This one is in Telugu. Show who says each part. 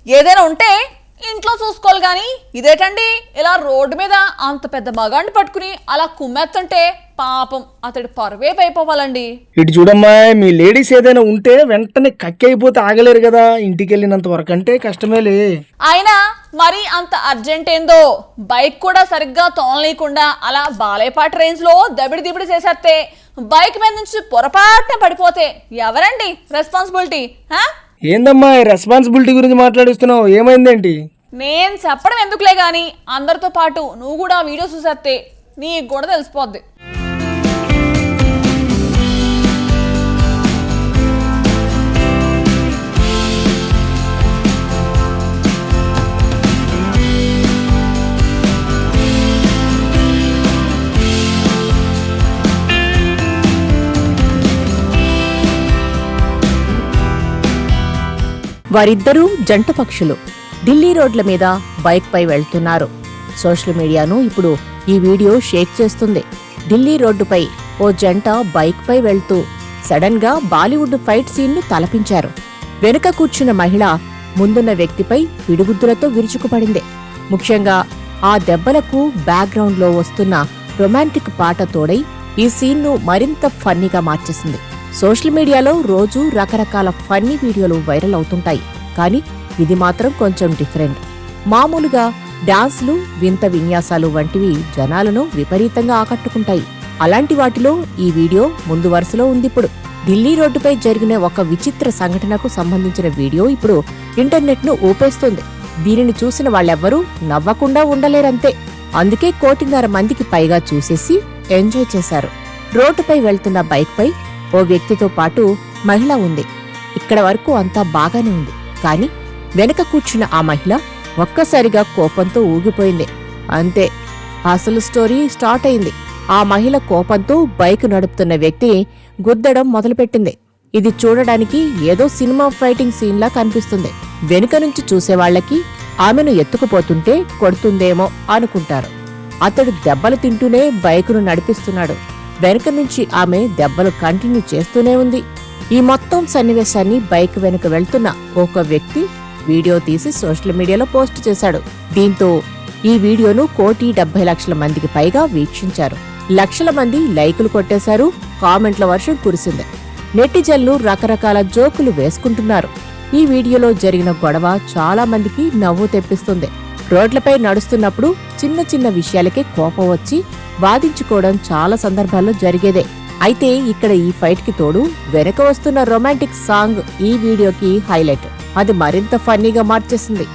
Speaker 1: ఏదైనా ఉంటే ఇంట్లో చూసుకోవాలి కానీ ఇదేటండి ఇలా రోడ్డు మీద అంత పెద్ద మగాడిని పట్టుకుని అలా కుమ్మెత్తుంటే పాపం అతడి పరువేపు అయిపోవాలండి.
Speaker 2: ఇటు చూడమ్మా, మీ లేడీస్ ఏదైనా ఉంటే వెంటనే కక్కి అయిపోతే ఆగలేరు కదా, ఇంటికి వెళ్ళినంత వరకు అంటే కష్టమేలే.
Speaker 1: అయినా మరి అంత అర్జెంట్ ఏందో, బైక్ కూడా సరిగ్గా తోలనీయకుండా అలా బాలేపాటి రేంజ్ లో దబిడి దిబిడి చేసేస్తే బైక్ మీద నుంచి పొరపాటున పడిపోతే ఎవరండి రెస్పాన్సిబిలిటీ?
Speaker 2: ఏందమ్మా రెస్పాన్సిబిలిటీ గురించి మాట్లాడిస్తున్నావు, ఏమైందేంటి?
Speaker 1: నేను చెప్పడం ఎందుకులే గాని అందరితో పాటు నువ్వు కూడా వీడియో చూసేస్తే నీకు కూడా తెలిసిపోద్ది.
Speaker 3: వారిద్దరూ జంట పక్షులు ఢిల్లీ రోడ్ల మీద బైక్ పై వెళ్తున్నారు. సోషల్ మీడియాను ఇప్పుడు ఈ వీడియో షేక్ చేస్తుంది. ఢిల్లీ రోడ్డుపై ఓ జంట బైక్ పై వెళ్తూ సడన్ గా బాలీవుడ్ ఫైట్ సీన్ ను తలపించారు. వెనుక కూర్చున్న మహిళ ముందున్న వ్యక్తిపై పిడుగుద్దులతో విరుచుకుపడింది. ముఖ్యంగా ఆ దెబ్బలకు బ్యాక్గ్రౌండ్ లో వస్తున్న రొమాంటిక్ పాట తోడై ఈ సీన్ ను మరింత ఫన్నీగా మార్చేసింది. సోషల్ మీడియాలో రోజూ రకరకాల ఫన్నీ వీడియోలు వైరల్ అవుతుంటాయి. కానీ ఇది మాత్రం కొంచెం డిఫరెంట్. మామూలుగా డాన్స్లు, వింత విన్యాసాలు వంటివి జనాలను విపరీతంగా ఆకట్టుకుంటాయి. అలాంటి వాటిలో ఈ వీడియో ముందు వరుసలో ఉందిప్పుడు. ఢిల్లీ రోడ్డుపై జరిగిన ఒక విచిత్ర సంఘటనకు సంబంధించిన వీడియో ఇప్పుడు ఇంటర్నెట్ ను ఊపేస్తుంది. దీనిని చూసిన వాళ్ళెవ్వరూ నవ్వకుండా ఉండలేరంతే. అందుకే 1.5 మందికి పైగా చూసేసి ఎంజాయ్ చేశారు. రోడ్డుపై వెళ్తున్న బైక్ పై ఓ వ్యక్తితో పాటు మహిళ ఉంది. ఇక్కడ వరకు అంతా బాగానే ఉంది. కాని వెనక కూర్చున్న ఆ మహిళ ఒక్కసారిగా కోపంతో ఊగిపోయింది. అంతే, అసలు స్టోరీ స్టార్ట్ అయింది. ఆ మహిళ కోపంతో బైక్ నడుపుతున్న వ్యక్తి గుద్దడం మొదలుపెట్టింది. ఇది చూడడానికి ఏదో సినిమా ఫైటింగ్ సీన్లా కనిపిస్తుంది. వెనుక నుంచి చూసేవాళ్లకి ఆమెను ఎత్తుకుపోతుంటే కొడుతుందేమో అనుకుంటారు. అతడు దెబ్బలు తింటూనే బైకును నడిపిస్తున్నాడు. వెనుక నుంచి ఆమె దెబ్బలు కంటిన్యూ చేస్తూనే ఉంది. ఈ మొత్తం సన్నివేశాన్ని బైక్ వెనుక వెళ్తున్న ఒక వ్యక్తి వీడియో తీసి సోషల్ మీడియాలో పోస్ట్ చేశాడు. దీంతో ఈ వీడియోను 1,70,00,000 మందికి పైగా వీక్షించారు. లక్షల మంది లైకులు కొట్టేశారు. కామెంట్ల వర్షం కురిసింది. నెటిజన్లు రకరకాల జోకులు వేసుకుంటున్నారు. ఈ వీడియోలో జరిగిన గొడవ చాలా మందికి నవ్వు తెప్పిస్తుంది. రోడ్లపై నడుస్తున్నప్పుడు చిన్న చిన్న విషయాలకే కోపం వచ్చి వాదించుకోవడం చాలా సందర్భాల్లో జరిగేదే. అయితే ఇక్కడ ఈ ఫైట్ కి తోడు వెనక వస్తున్న రొమాంటిక్ సాంగ్ ఈ వీడియోకి హైలైట్. అది మరింత ఫన్నీగా మార్చేసింది.